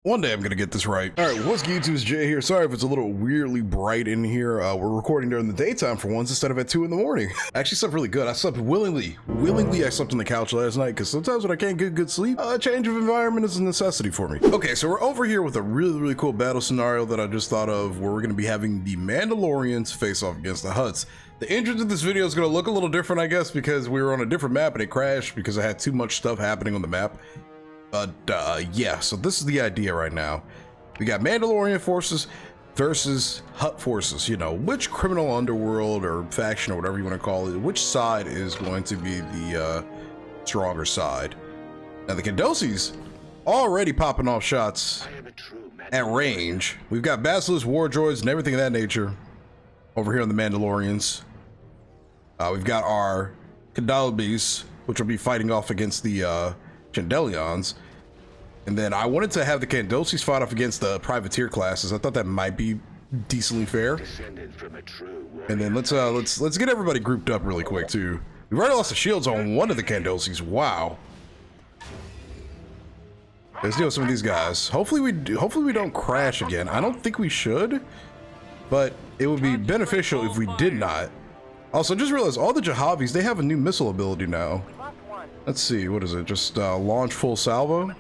One day I'm gonna get this right. All right, what's good, YouTube? It's Jay here. Sorry if it's a little weirdly bright in here. We're recording during the daytime for once instead of at 2 in the morning. I actually slept really good. I slept willingly. I slept on the couch last night because sometimes when I can't get good sleep, a change of environment is a necessity for me. Okay, so we're over here with a really cool battle scenario that I just thought of, where we're gonna be having the Mandalorians face off against the Hutts. The entrance of this video is gonna look a little different, I guess, because we were on a different map and it crashed because I had too much stuff happening on the map. Yeah, so this is the idea right now. We got Mandalorian forces versus Hutt forces. You know, which criminal underworld or faction or whatever you want to call it, which side is going to be the stronger side? Now the Condosis already popping off shots at range. We've got Basilisk war droids and everything of that nature over here on the Mandalorians. We've got our Condosis, which will be fighting off against the Chandelions, and then I wanted to have the Condosis fight off against the privateer classes. I thought that might be decently fair. And then let's get everybody grouped up really quick too. We've already lost the shields on one of the Condosis. Wow. Let's deal with some of these guys. Hopefully we don't crash again. I don't think we should, but it would be beneficial if we did not. Also, just realized all the Jahavis, they have a new missile ability now. Let's see, what is it? Just launch full salvo.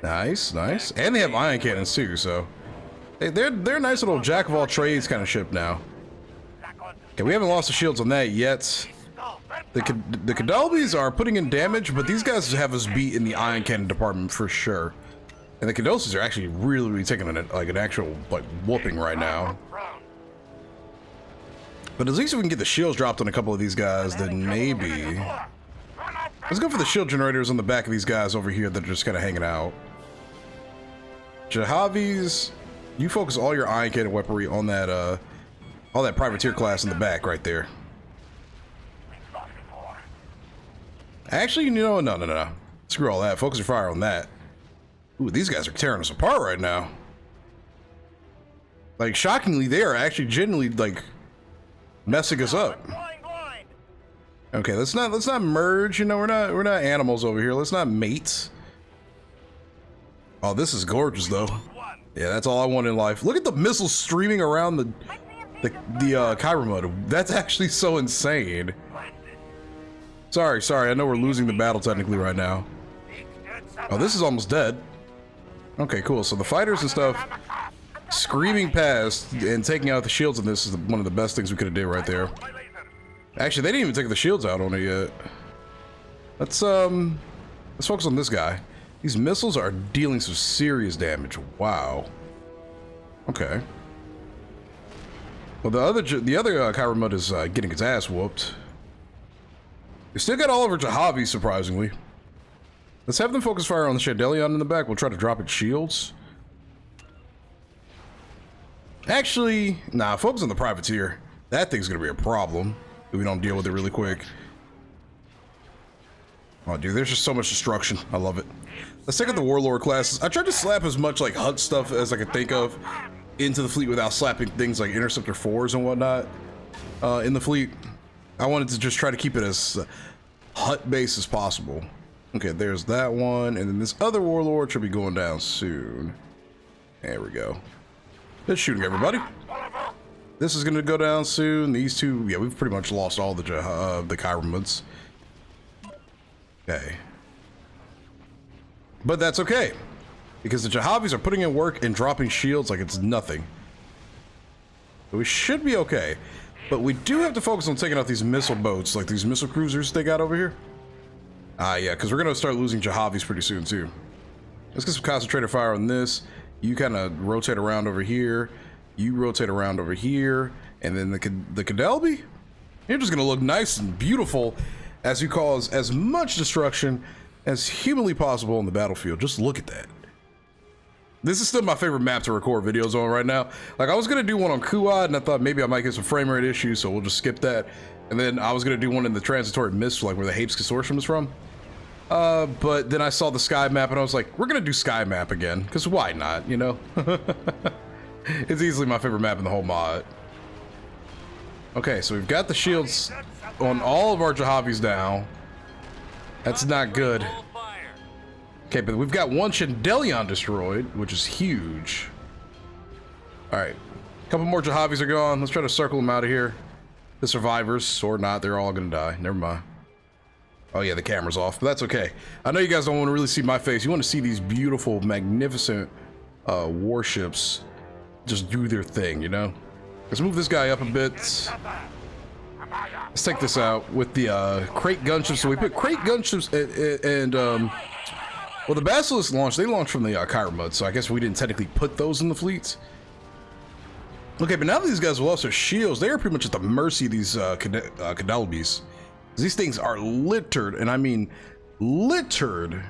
Nice. And they have ion cannons too, so they're a nice little jack of all trades kind of ship now. Okay, we haven't lost the shields on that yet. The Kadalbis are putting in damage, but these guys have us beat in the ion cannon department for sure. And the Condosis are actually really taking an actual whooping right now. But at least if we can get the shields dropped on a couple of these guys, then maybe. Let's go for the shield generators on the back of these guys over here that are just kind of hanging out. Jahavis, you focus all your ion cannon weaponry on that all that privateer class in the back right there. Actually, you know, no. Screw all that. Focus your fire on that. Ooh, these guys are tearing us apart right now. Like, shockingly, they are actually genuinely like messing us up. Okay, let's not merge, you know, we're not animals over here. Let's not mate. Oh, this is gorgeous though. Yeah, that's all I want in life. Look at the missiles streaming around the Chiramud. That's actually so insane. Sorry, I know we're losing the battle technically right now. Oh, this is almost dead. Okay, cool. So the fighters and stuff screaming past and taking out the shields, and this is one of the best things we could have did right there. Actually, they didn't even take the shields out on it yet. Let's focus on this guy. These missiles are dealing some serious damage. Wow. Okay. Well, the other Chiramud is getting his ass whooped. We still got all of our Jahavis, surprisingly. Let's have them focus fire on the Chandelion in the back. We'll try to drop its shields. Actually, nah, focus on the privateer. That thing's gonna be a problem if we don't deal with it really quick. Oh, dude, there's just so much destruction. I love it. Let's take out the warlord classes. I tried to slap as much like Hutt stuff as I could think of into the fleet without slapping things like Interceptor 4s and whatnot in the fleet. I wanted to just try to keep it as Hutt-based as possible. Okay, there's that one, and then this other warlord should be going down soon. There we go. Just shooting everybody. This is gonna go down soon. These two, yeah, we've pretty much lost all the Chiramuds. Okay. But that's okay, because the Jahavis are putting in work and dropping shields like it's nothing. So we should be okay. But we do have to focus on taking out these missile boats, like these missile cruisers they got over here. Yeah, because we're gonna start losing Jahavis pretty soon too. Let's get some concentrated fire on this. You kind of rotate around over here. You rotate around over here, and then the Kadalbi, you're just gonna look nice and beautiful as you cause as much destruction as humanly possible on the battlefield. Just look at that. This is still my favorite map to record videos on right now. Like, I was gonna do one on Kuad, and I thought maybe I might get some frame rate issues, so we'll just skip that. And then I was gonna do one in the transitory mist, like where the Hapes Consortium is from. But then I saw the Sky map, and I was like, we're gonna do Sky map again, because why not, you know? It's easily my favorite map in the whole mod. Okay, so we've got the shields on all of our Jahavis now. That's not good. Okay, but we've got one Chandelion destroyed, which is huge. All right, a couple more Jahavis are gone. Let's try to circle them out of here. The survivors, or not, they're all gonna die. Never mind. Oh yeah, the camera's off, but that's okay. I know you guys don't want to really see my face. You want to see these beautiful, magnificent warships just do their thing, you know? Let's move this guy up a bit. Let's take this out with the crate gunships. So we put crate gunships and well, the Basilisk launched. They launched from the Kyra mud, so I guess we didn't technically put those in the fleets. Okay, but now that these guys have lost their shields, they are pretty much at the mercy of these Cadalbis. These things are littered, and I mean littered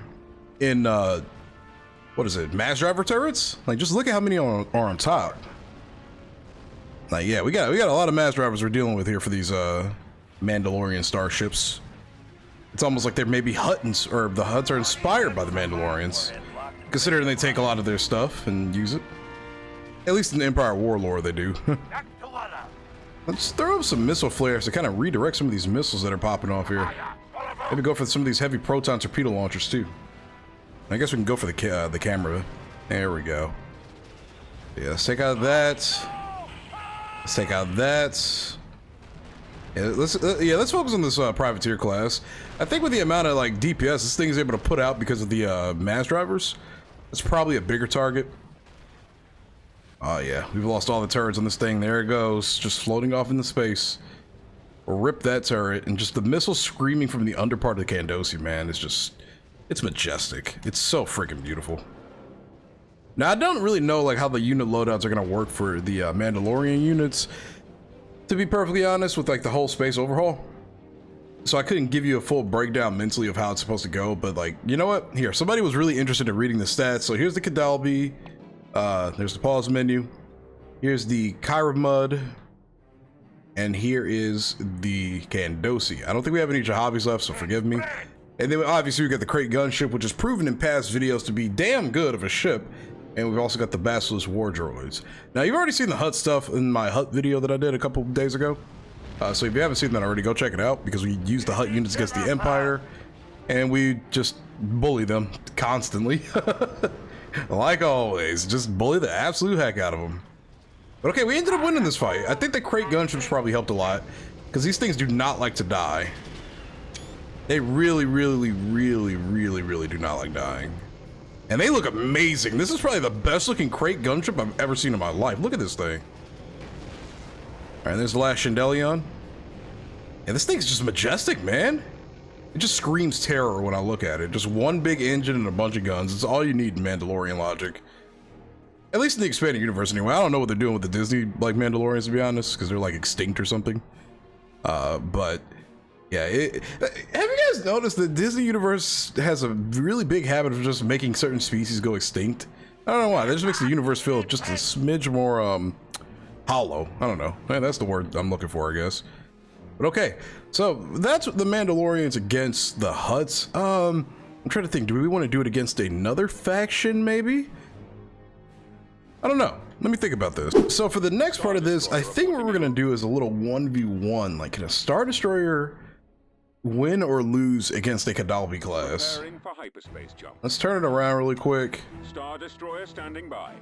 in what is it, mass driver turrets? Like, just look at how many are on top. Like, yeah, we got a lot of mass drivers we're dealing with here for these Mandalorian starships. It's almost like they're maybe Huttons, or the Hutts are inspired by the Mandalorians, considering they take a lot of their stuff and use it. At least in the Empire War lore, they do. Let's throw up some missile flares to kind of redirect some of these missiles that are popping off here. Maybe go for some of these heavy proton torpedo launchers too. I guess we can go for the camera. There we go. Yeah, let's take out that. Let's take out that. Yeah, let's focus on this privateer class. I think with the amount of like DPS this thing is able to put out because of the mass drivers, it's probably a bigger target. Oh yeah, we've lost all the turrets on this thing. There it goes, just floating off into space. We'll rip that turret, and just the missile screaming from the under part of the Kandosi, man, it's majestic. It's so freaking beautiful. Now, I don't really know like how the unit loadouts are gonna work for the Mandalorian units, to be perfectly honest, with like the whole space overhaul. So I couldn't give you a full breakdown mentally of how it's supposed to go, but like, you know what? Here, somebody was really interested in reading the stats. So here's the Cadalbi. There's the pause menu. Here's the Kyra mud. And here is the Kandosi. I don't think we have any Jahavis left, so forgive me. And then obviously we got the crate gunship, which is proven in past videos to be damn good of a ship. And we've also got the Basilisk war droids. Now, you've already seen the Hutt stuff in my Hutt video that I did a couple days ago. So if you haven't seen that already, go check it out, because we use the Hutt units against the Empire, and we just bully them constantly. Like always, just bully the absolute heck out of them. But okay, we ended up winning this fight. I think the crate gunships probably helped a lot, because these things do not like to die. They really do not like dying. And they look amazing. This is probably the best looking crate gunship I've ever seen in my life. Look at this thing. All right, there's the last Chandelion. And this thing's just majestic, man. It just screams terror when I look at it. Just one big engine and a bunch of guns. It's all you need in Mandalorian logic. At least in the expanded universe anyway. I don't know what they're doing with the Disney like Mandalorians, to be honest, because they're like extinct or something. But yeah, have you guys noticed that Disney universe has a really big habit of just making certain species go extinct? I don't know why. That just makes the universe feel just a smidge more hollow. I don't know. That's the word I'm looking for, I guess. But okay, so that's the Mandalorians against the Hutts. I'm trying to think, do we want to do it against another faction, maybe? I don't know. Let me think about this. So for the next part of this, I think what we're going to do is a little 1v1. Like, can a Star Destroyer win or lose against a Cadalbi class? Let's turn it around really quick. Star Destroyer standing by.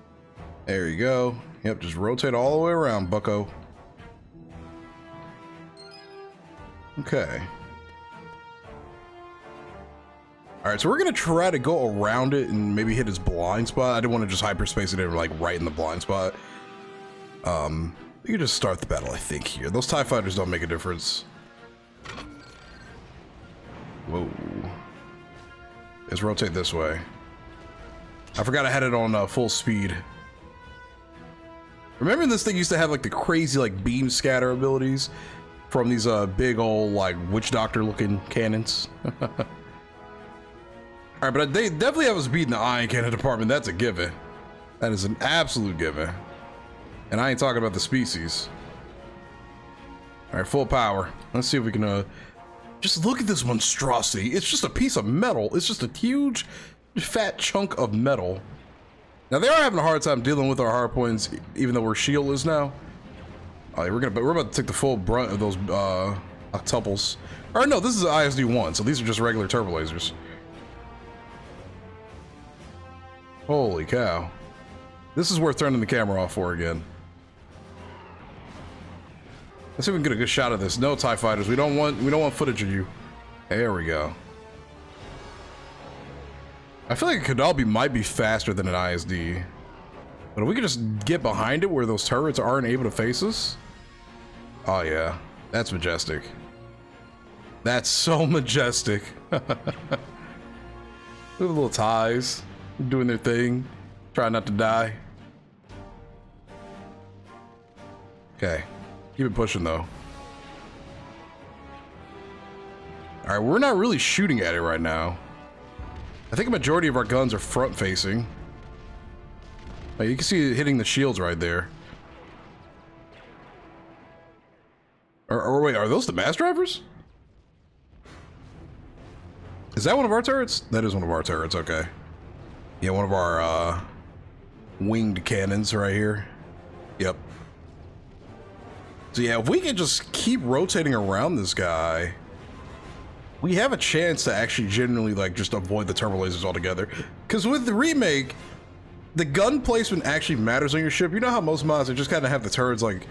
There you go. Yep, just rotate all the way around, bucko. Okay. All right, so we're gonna try to go around it and maybe hit his blind spot. I didn't want to just hyperspace it in like right in the blind spot. You can just start the battle, I think, here. Those TIE fighters don't make a difference. Whoa. Let's rotate this way. I forgot I had it on full speed. Remember this thing used to have like the crazy like beam scatter abilities from these big old like witch doctor looking cannons? All right, but they definitely have us beat in the ion cannon department. That's a given. That is an absolute given. And I ain't talking about the species. All right, full power. Let's see if we can just look at this monstrosity. It's just a piece of metal. It's just a huge fat chunk of metal. Now they are having a hard time dealing with our hard points, even though we're shieldless now. Oh, yeah, we're about to take the full brunt of those octuples. Or no, this is ISD-1, so these are just regular turbo lasers. Holy cow. This is worth turning the camera off for again. Let's see if we can get a good shot of this. No TIE fighters. We don't want footage of you. There we go. I feel like a Kadalbi might be faster than an ISD. But if we could just get behind it where those turrets aren't able to face us. Oh yeah. That's majestic. That's so majestic. Look at the little TIEs doing their thing. Trying not to die. Okay. Keep it pushing though. Alright, we're not really shooting at it right now. I think a majority of our guns are front facing. Oh, you can see it hitting the shields right there. Or wait, are those the mass drivers? Is that one of our turrets? That is one of our turrets, okay. Yeah, one of our winged cannons right here. Yep. So yeah, if we can just keep rotating around this guy, we have a chance to actually genuinely like just avoid the turbo lasers altogether. Because with the remake, the gun placement actually matters on your ship. You know how most mods just kind of have the turrets like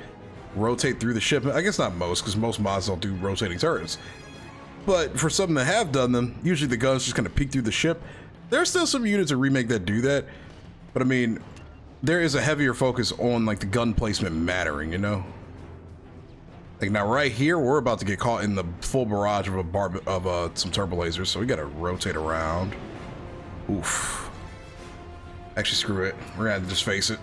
rotate through the ship? I guess not most, because most mods don't do rotating turrets. But for some that have done them, usually the guns just kind of peek through the ship. There's still some units in Remake that do that, but I mean, there is a heavier focus on like the gun placement mattering, you know? Like now right here, we're about to get caught in the full barrage of some turbo lasers, so we gotta rotate around. Oof. Actually, screw it. We're gonna have to just face it.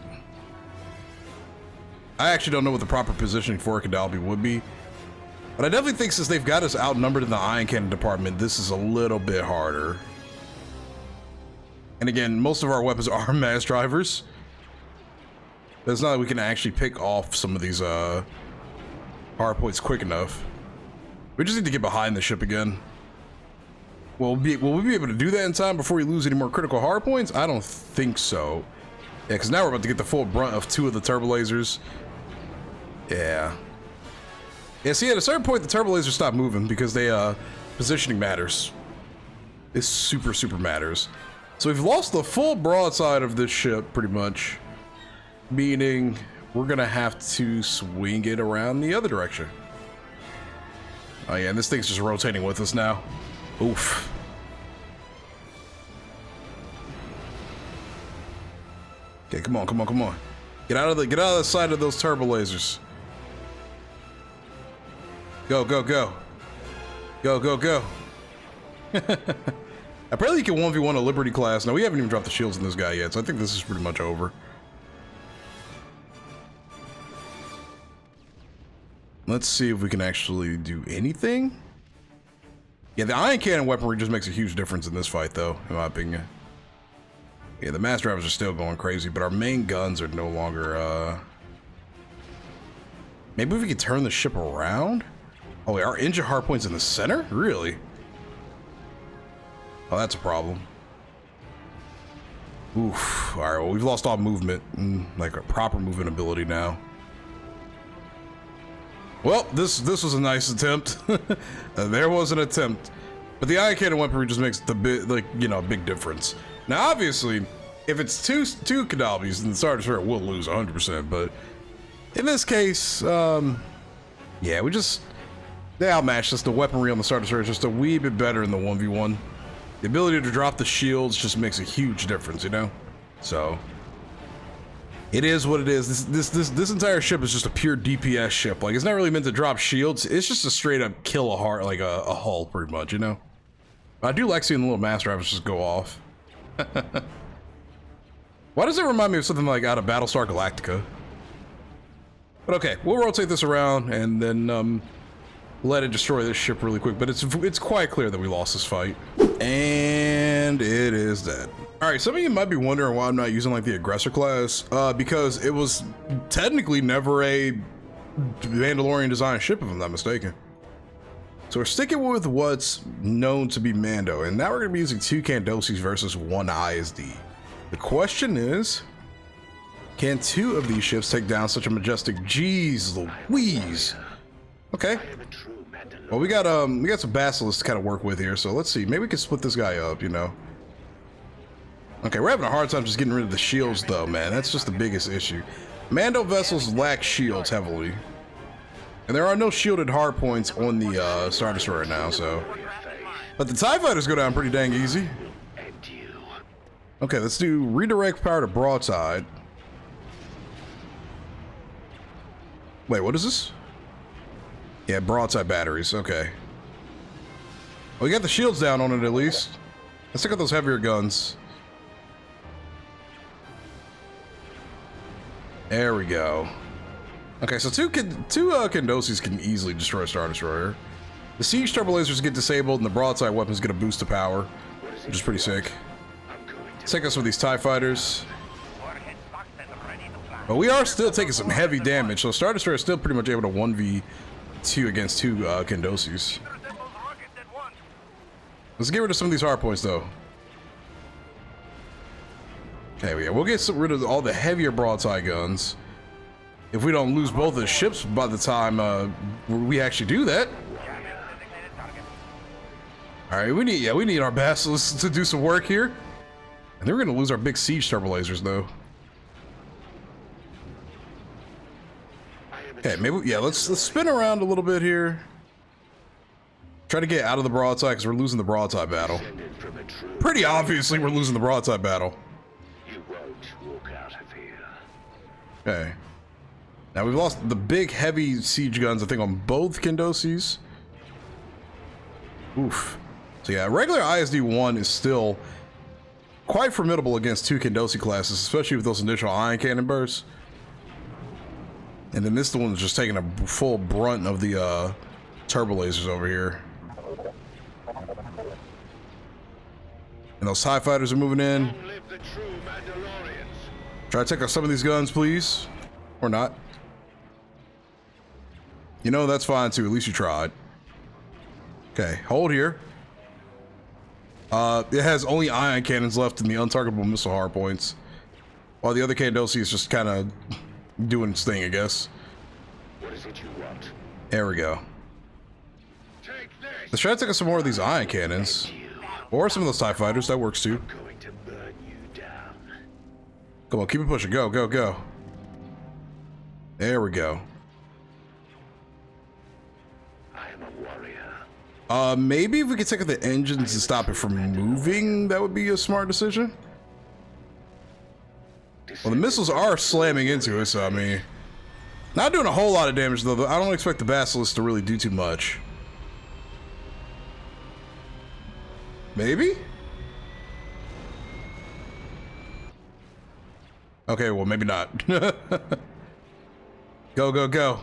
I actually don't know what the proper positioning for a Kadalbi would be, but I definitely think since they've got us outnumbered in the ion cannon department, this is a little bit harder. And again, most of our weapons are mass drivers. But it's not like we can actually pick off some of these hard points quick enough. We just need to get behind the ship again. Will we be able to do that in time before we lose any more critical hard points? I don't think so. Yeah, because now we're about to get the full brunt of 2 of the turbo lasers. Yeah. Yeah, see, at a certain point, the turbo lasers stop moving because they, positioning matters. It super matters. So we've lost the full broadside of this ship, pretty much. Meaning, we're gonna have to swing it around the other direction. Oh yeah, and this thing's just rotating with us now. Oof. Okay, come on. Get out of the side of those turbo lasers. Go. Apparently you can 1v1 a Liberty class. Now we haven't even dropped the shields in this guy yet, so I think this is pretty much over. Let's see if we can actually do anything. Yeah, the ion cannon weaponry just makes a huge difference in this fight, though, in my opinion. Yeah, the mass drivers are still going crazy, but our main guns are no longer, Maybe we could turn the ship around? Oh, wait, our engine hardpoint's in the center? Really? Oh, that's a problem. Oof. Alright, well, we've lost all movement. Like, a proper movement ability now. Well, this was a nice attempt. There was an attempt, but the ion cannon weaponry just makes the big difference. Now, obviously, if it's two Kadalbis, then the Star Destroyer will lose 100%. But in this case, yeah, they outmatched us. The weaponry on the Star Destroyer is just a wee bit better in the 1v1. The ability to drop the shields just makes a huge difference, you know. So it is what it is. This entire ship is just a pure DPS ship. Like, it's not really meant to drop shields. It's just a straight up kill a heart, like a hull, pretty much, you know? But I do like seeing the little mass drivers just go off. Why does it remind me of something like out of Battlestar Galactica? But okay, we'll rotate this around and then let it destroy this ship really quick. But it's quite clear that we lost this fight. And it is dead. Alright, some of you might be wondering why I'm not using like the aggressor class, because it was technically never a Mandalorian design ship, if I'm not mistaken. So we're sticking with what's known to be Mando, and now we're going to be using 2 Candosis versus 1 ISD. The question is, can 2 of these ships take down such a majestic, jeez Louise? Okay. Well, we got some basilisks to kind of work with here, so let's see. Maybe we can split this guy up, you know. Okay, we're having a hard time just getting rid of the shields, though, man. That's just the biggest issue. Mando vessels lack shields heavily. And there are no shielded hardpoints on the Star Destroyer now, so... But the TIE Fighters go down pretty dang easy. Okay, let's do redirect power to broadside. Wait, what is this? Yeah, broadside batteries, okay. Well, we got the shields down on it at least. Let's check out those heavier guns. There we go. Okay, so two Kendosis can easily destroy a Star Destroyer. The siege turbo lasers get disabled and the broadside weapons get a boost of power, which is pretty sick. Let's take us with these TIE Fighters. But we are still taking some heavy damage, so Star Destroyer is still pretty much able to 1v2 against two Kendosis. Let's get rid of some of these hardpoints, though. Okay, yeah, we'll get rid of all the heavier broadside guns. If we don't lose both the ships by the time we actually do that. All right, we need our basilisks to do some work here. And then we're gonna lose our big siege turbo lasers, though. Okay, maybe let's spin around a little bit here. Try to get out of the broadside because we're losing the broadside battle. Pretty obviously, we're losing the broadside battle. Okay. Now we've lost the big heavy siege guns, I think, on both Kendosis. Oof. So yeah, regular ISD-1 is still quite formidable against two Kendosi classes, especially with those initial ion cannon bursts. And then this one is just taking a full brunt of the turbo lasers over here. And those TIE Fighters are moving in. Long live the true Mandalorians. Try to take out some of these guns, please. Or not. You know, that's fine too. At least you tried. Okay, hold here. It has only ion cannons left in the untargetable missile hardpoints, while the other Kendosi is just kind of doing its thing, I guess. What is it you want? There we go. Take this. Let's try to take out some more of these ion cannons. Or some of those TIE Fighters. That works too. I'm going to burn you down. Come on, keep it pushing. Go, go, go. There we go. I am a warrior. Maybe if we could take out the engines and stop it from moving, that would be a smart decision. Well, the missiles are slamming into it, so I mean, not doing a whole lot of damage though. I don't expect the Basilisk to really do too much. Maybe? Okay, well, maybe not. Go, go, go.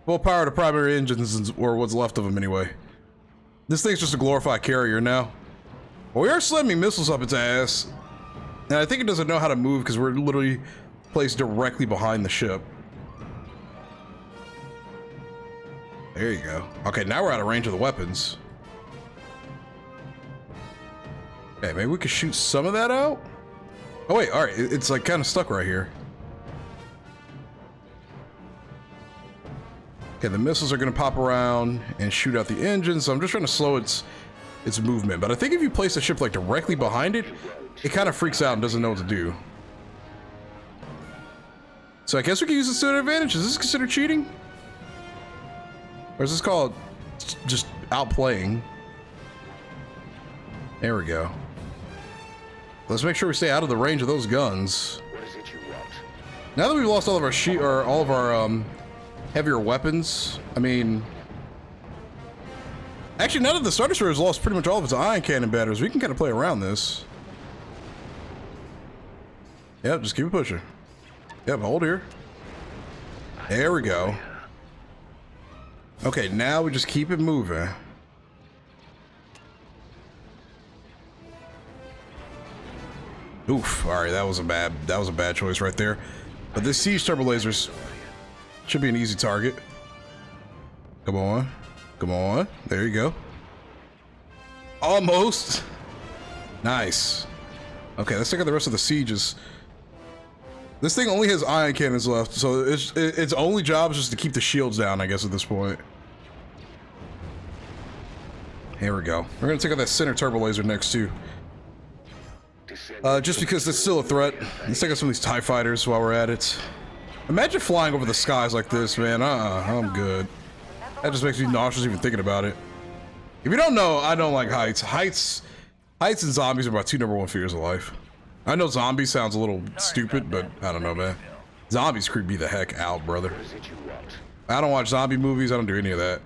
Full power to primary engines, or what's left of them anyway. This thing's just a glorified carrier now. Well, we are slamming missiles up its ass. And I think it doesn't know how to move because we're literally placed directly behind the ship. There you go. Okay, now we're out of range of the weapons. Okay, maybe we could shoot some of that out? Oh wait, alright, it's like kind of stuck right here. Okay, the missiles are gonna pop around and shoot out the engine, so I'm just trying to slow its movement. But I think if you place the ship like directly behind it, it kind of freaks out and doesn't know what to do. So I guess we can use this to an advantage. Is this considered cheating? Or is this called just outplaying? There we go. Let's make sure we stay out of the range of those guns. What is it you want? Now that we've lost all of our heavier weapons, I mean, actually, now that the Star Destroyer has lost pretty much all of its ion cannon batteries, we can kind of play around this. Yep, just keep it pushing. Yep, hold here. There we go. Okay, now we just keep it moving. Oof, alright, that was a bad choice right there. But this siege turbo lasers should be an easy target. Come on. Come on. There you go. Almost. Nice. Okay, let's check out the rest of the sieges. This thing only has ion cannons left, so its only job is just to keep the shields down, I guess, at this point. Here we go. We're gonna take out that center turbo laser next too. Just because it's still a threat. Let's take out some of these TIE fighters while we're at it. Imagine flying over the skies like this, man. I'm good. That just makes me nauseous even thinking about it. If you don't know, I don't like heights. Heights and zombies are my two #1 fears of life. I know zombie sounds a little stupid, but I don't know, man. Zombies creep me the heck out, brother. I don't watch zombie movies. I don't do any of that.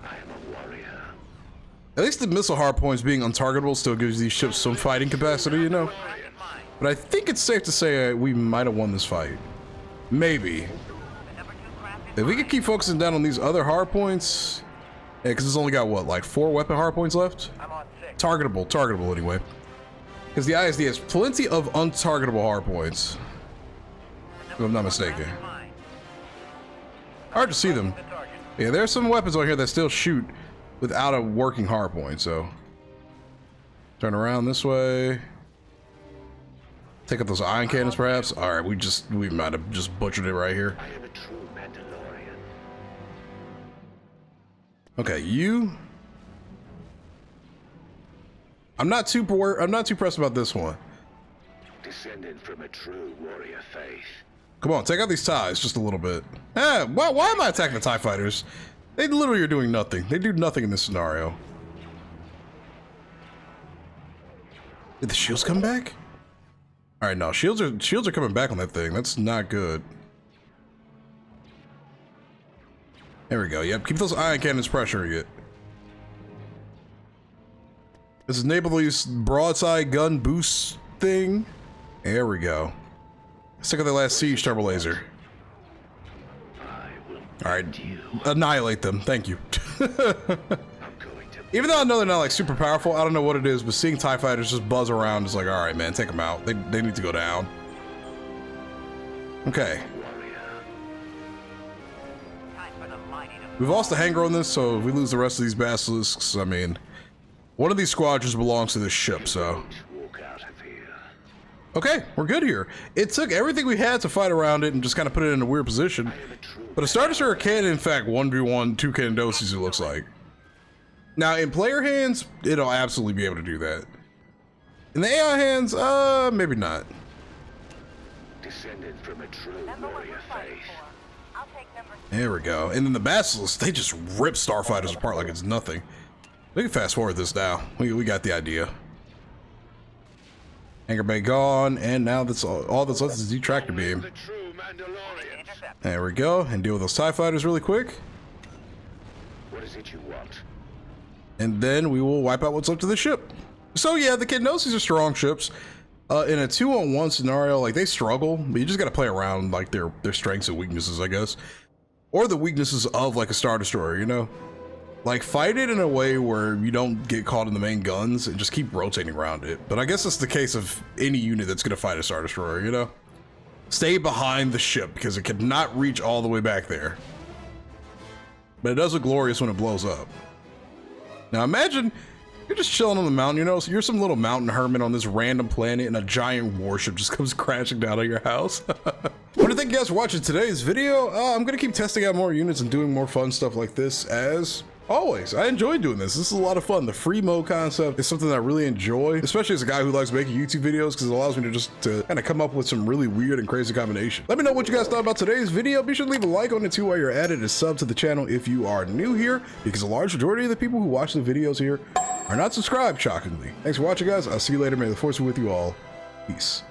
At least the missile hardpoints being untargetable still gives these ships some fighting capacity, you know? But I think it's safe to say we might have won this fight. Maybe. If we could keep focusing down on these other hardpoints... Yeah, because it's only got, what, like 4 weapon hardpoints left? Targetable anyway. Because the ISD has plenty of untargetable hardpoints. If I'm not mistaken. Hard to see them. Yeah, there's some weapons on here that still shoot without a working hardpoint, so... Turn around this way. Take out those ion cannons, perhaps? Alright, we might have just butchered it right here. I am a true Mandalorian. Okay, you... I'm not too pressed about this one. Descended from a true warrior faith. Come on, take out these TIEs just a little bit. Why am I attacking the TIE fighters? They literally are doing nothing. They do nothing in this scenario. Did the shields come back? All right, no, shields are coming back on that thing. That's not good. There we go. Yep, keep those ion cannons pressuring it. Let's enable these broadside gun boost thing. There we go. Let's take out the last siege turbo laser. All right, annihilate them. Thank you. Even though I know they're not like super powerful, I don't know what it is, but seeing TIE fighters just buzz around is like, all right, man, take them out. They need to go down. Okay. We've lost the hanger on this, so if we lose the rest of these basilisks, I mean, one of these squadrons belongs to this ship, so. Okay, we're good here. It took everything we had to fight around it and just kind of put it in a weird position. But a Star Destroyer can, in fact, 1v1 2 Candoses, it looks like. Now, in player hands, it'll absolutely be able to do that. In the AI hands, maybe not. Descended from a true warrior faith. There we go. And then the Basilisks, they just rip starfighters apart like it's nothing. We can fast forward this now. We got the idea. Anchor bay gone, and now that's all that's left is the detractor beam. The true Mandalorians. There we go, and deal with those TIE fighters really quick. What is it you want? And then we will wipe out what's left of the ship. So yeah, the Candoses are strong ships. In a 2-on-1 scenario, like they struggle, but you just gotta play around like their strengths and weaknesses, I guess. Or the weaknesses of like a Star Destroyer, you know? Like fight it in a way where you don't get caught in the main guns and just keep rotating around it. But I guess it's the case of any unit that's gonna fight a Star Destroyer, you know? Stay behind the ship because it cannot reach all the way back there. But it does look glorious when it blows up. Now imagine you're just chilling on the mountain, you know, so you're some little mountain hermit on this random planet and a giant warship just comes crashing down on your house. I want to thank you guys for watching today's video. I'm going to keep testing out more units and doing more fun stuff like this as always. I enjoy doing this. This is a lot of fun. The free mode concept is something that I really enjoy, especially as a guy who likes making YouTube videos because it allows me to kind of come up with some really weird and crazy combinations. Let me know what you guys thought about today's video. Be sure to leave a like on it too while you're at it and sub to the channel if you are new here, because a large majority of the people who watch the videos here are not subscribed, shockingly. Thanks for watching, guys. I'll see you later. May the force be with you all. Peace.